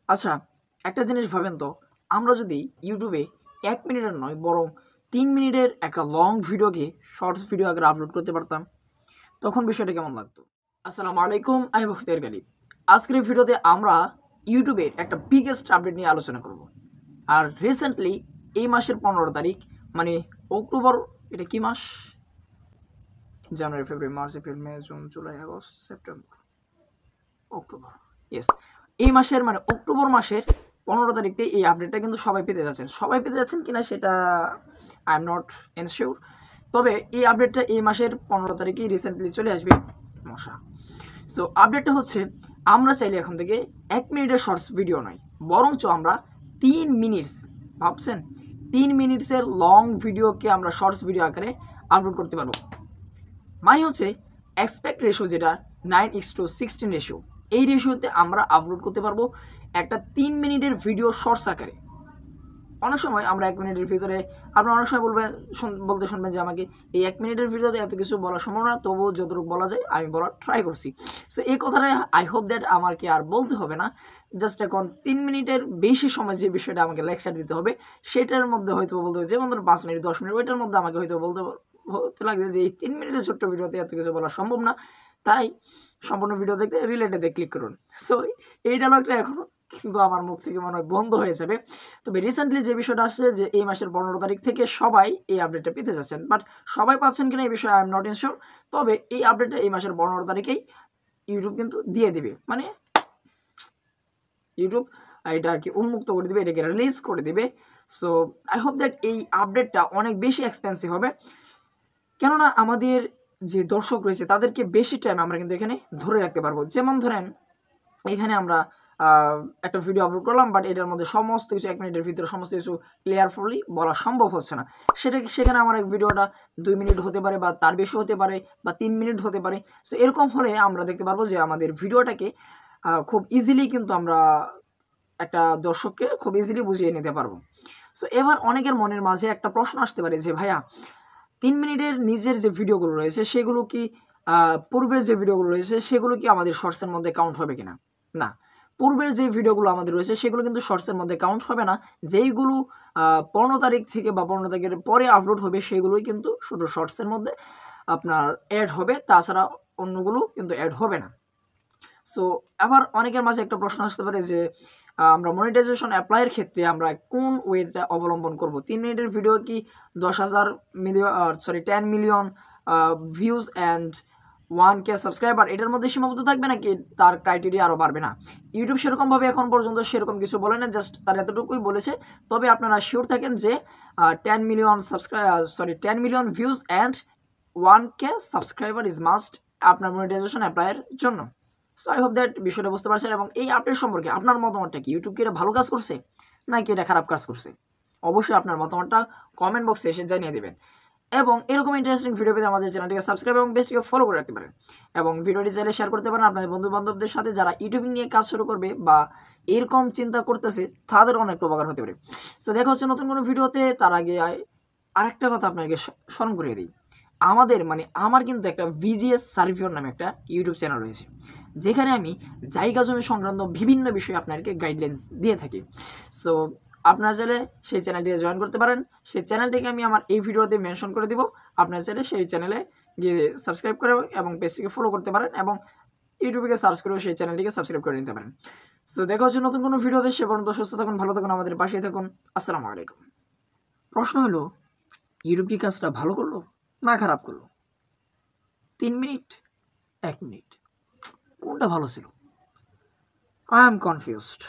আচ্ছা, একটা জিনিস ভাবেন তো, আমরা যদি ইউটিউবে ১ মিনিটের নয় বরং ৩ মিনিটের একটা লং ভিডিওকে শর্টস ভিডিও আকারে আপলোড করতে পারতাম, তখন বিষয়টা কেমন লাগতো? আসসালামু আলাইকুম, আমি বখতিয়ার গালিব। আজকের এই ভিডিওতে আমরা ইউটিউবের একটা বিগেস্ট আপডেট নিয়ে আলোচনা করব। আর রিসেন্টলি এই মাসের ১৫ তারিখ মানে অক্টোবর, এটা কি মাস? January, February, March, April, May, June, July, August, September, October. Yes, এই মাসের মানে অক্টোবর মাসের 15 তারিখে এই আপডেটটা কিন্তু সবাই পেতে যাচ্ছেন। সবাই পেতে যাচ্ছেন কিনা সেটা আই এম নট এনশিওর। তবে এই আপডেটটা এই মাসের 15 তারিখেই রিসেন্টলি চলে আসবে। মশা। সো আপডেটটা হচ্ছে, আমরা চাইলে এখন থেকে 1 মিনিটের শর্টস ভিডিও নয়, বরঞ্চ আমরা 3 মিনিটস, ভাবছেন 3 মিনিটসের লং ভিডিওকে আমরা শর্টস ভিডিও আকারে আপলোড করতে পারবো। মানে হচ্ছে এক্সপেক্ট রেশিও, যেটা 9:16 রেশিও, এই রেশিওতে আমরা আপলোড করতে পারবো একটা 3 মিনিটের ভিডিও শর্টস আকারে। অনেক সময় আমরা 1 মিনিটের ভিতরে, আপনারা অনেক সময় বলতে শুনবেন যে আমাকে এই 1 মিনিটের ভিডিওতে এত কিছু বলা সম্ভব না, তবুও যতটুকু বলা যায় আমি বলার ট্রাই করছি। সো এই কথাটা আই হোপ দ্যাট আমাকে আর বলতে হবে না। জাস্ট এখন 3 মিনিটের বেশি সময় যে বিষয়টা আমাকে লেকচার দিতে হবে, সেটার মধ্যে হয়তো বলতে হবে, যেমন ধরুন 5 মিনিট 10 মিনিট, ওইটার মধ্যে আমাকে হয়তো হতে লাগবে যে এই 3 মিনিটের ছোট্ট ভিডিওতে এত কিছু বলা সম্ভব না। তাই সম্পূর্ণ ভিডিও দেখতে রিলেটেডে ক্লিক করুন। সো এই ডায়লগটা এখনও কিন্তু আমার মুখ থেকে মনে হয় বন্ধ হয়ে যাবে। তবে রিসেন্টলি যে বিষয়টা আসছে যে এই মাসের 15 তারিখ থেকে সবাই এই আপডেটটা পেতে যাচ্ছেন, বাট সবাই পাচ্ছেন কিনা এই বিষয়ে আই এম নট ইনশিওর। তবে এই আপডেটটা এই মাসের 15 তারিখেই ইউটিউব কিন্তু দিয়ে দিবে, মানে ইউটিউব এটাকে উন্মুক্ত করে দিবে, এটাকে রিলিজ করে দিবে। সো আই হোপ দ্যাট এই আপডেটটা অনেক বেশি এক্সপেন্সিভ হবে, কেননা আমাদের যে দর্শক রয়েছে তাদেরকে বেশি টাইম আমরা কিন্তু এখানে ধরে রাখতে পারবো। যেমন ধরেন এখানে আমরা একটা ভিডিও আপলোড করলাম, বাট এটার মধ্যে সমস্ত কিছু 1 মিনিটের ভিতরে সমস্ত কিছু ক্লিয়ারফুলি বলা সম্ভব হচ্ছে না। সেখানে আমার এক ভিডিওটা 2 মিনিট হতে পারে, বা তার বেশি হতে পারে, বা 3 মিনিট হতে পারে। সো এরকম হলে আমরা দেখতে পারবো যে আমাদের ভিডিওটাকে খুব ইজিলি কিন্তু আমরা একটা দর্শককে খুব ইজিলি বুঝিয়ে নিতে পারবো। সো এবার অনেকের মনের মাঝে একটা প্রশ্ন আসতে পারে যে ভাইয়া, 3 মিনিটের নিজের যে ভিডিওগুলো রয়েছে সেগুলো কি পূর্বের যে ভিডিওগুলো রয়েছে সেগুলো কি আমাদের শর্টসের মধ্যে কাউন্ট হবে কিনা? না, পূর্বের যে ভিডিওগুলো আমাদের রয়েছে সেগুলো কিন্তু শর্টসের মধ্যে কাউন্ট হবে না। যেইগুলো 15 তারিখ থেকে বা 15 তারিখের পরে আপলোড হবে সেগুলোই কিন্তু শুধু শর্টসের মধ্যে আপনার অ্যাড হবে, তাছাড়া অন্যগুলো কিন্তু অ্যাড হবে না। সো আবার অনেকের মাঝে একটা প্রশ্ন আসতে পারে যে আমরা মনিটাইজেশন অ্যাপ্লাইয়ের ক্ষেত্রে আমরা কোন ওয়েটা অবলম্বন করব? 3 মিনিটের ভিডিও কি 10 million views and 1K subscriber, এটার মধ্যে সীমাবদ্ধ থাকবে, নাকি তার ক্রাইটেরিয়া আরও বাড়বে না? ইউটিউব সেরকমভাবে এখন পর্যন্ত সেরকম কিছু বলে না, জাস্ট তার এতটুকুই বলেছে। তবে আপনারা শিওর থাকেন যে 10 million views and 1K subscriber is must আপনার মনিটাইজেশন অ্যাপ্লাইয়ের জন্য। সো আই হোপ দ্যাট বিষয়টা বুঝতে পারছেন। এবং এই আপডেট সম্পর্কে আপনার মতামতটা কি? ইউটিউব কি এটা ভালো কাজ করছে নাকি এটা খারাপ কাজ করছে? অবশ্যই আপনার মতামতটা কমেন্ট বক্সে এসে জানিয়ে দেবেন। এবং এরকম ইন্টারেস্টিং ভিডিও পেতে আমাদের চ্যানেলটিকে সাবস্ক্রাইব এবং বেশটিকে ফলো করে রাখতে পারেন। এবং ভিডিওটি চাইলে শেয়ার করতে পারেন আপনাদের বন্ধু বান্ধবদের সাথে, যারা ইউটিউবিং নিয়ে কাজ শুরু করবে বা এরকম চিন্তা করতেছে, তাদের অনেক উপকার হতে পারে। সো দেখা হচ্ছে নতুন কোনো ভিডিওতে। তার আগে আরেকটা কথা আপনাকে স্মরণ করিয়ে দিই, আমার কিন্তু একটা ভিজিএস সার্ভিওর নামে একটা ইউটিউব চ্যানেল রয়েছে, যেখানে আমি জায়গা জমি সংক্রান্ত বিভিন্ন বিষয়ে আপনাদেরকে গাইডলাইন্স দিয়ে থাকি। সো আপনারা চাইলে সেই চ্যানেলটিকে জয়েন করতে পারেন। সেই চ্যানেলটিকে আমি আমার এই ভিডিওতে মেনশন করে দিব। আপনারা চাইলে সেই চ্যানেলে গিয়ে সাবস্ক্রাইব করে এবং পেজটিকে ফলো করতে পারেন, এবং ইউটিউবে সার্চ করেও সেই চ্যানেলটিকে সাবস্ক্রাইব করে নিতে পারেন। সো দেখা হচ্ছে নতুন কোনো ভিডিওতে। সে পর্যন্ত সুস্থ থাকুন, ভালো থাকুন, আমাদের পাশেই থাকুন। আসসালামু আলাইকুম। প্রশ্ন হলো, ইউটিউব কি কাজটা ভালো করলো না খারাপ করলো? 3 মিনিট, 1 মিনিট, কোনটা ভালো ছিল? I am confused.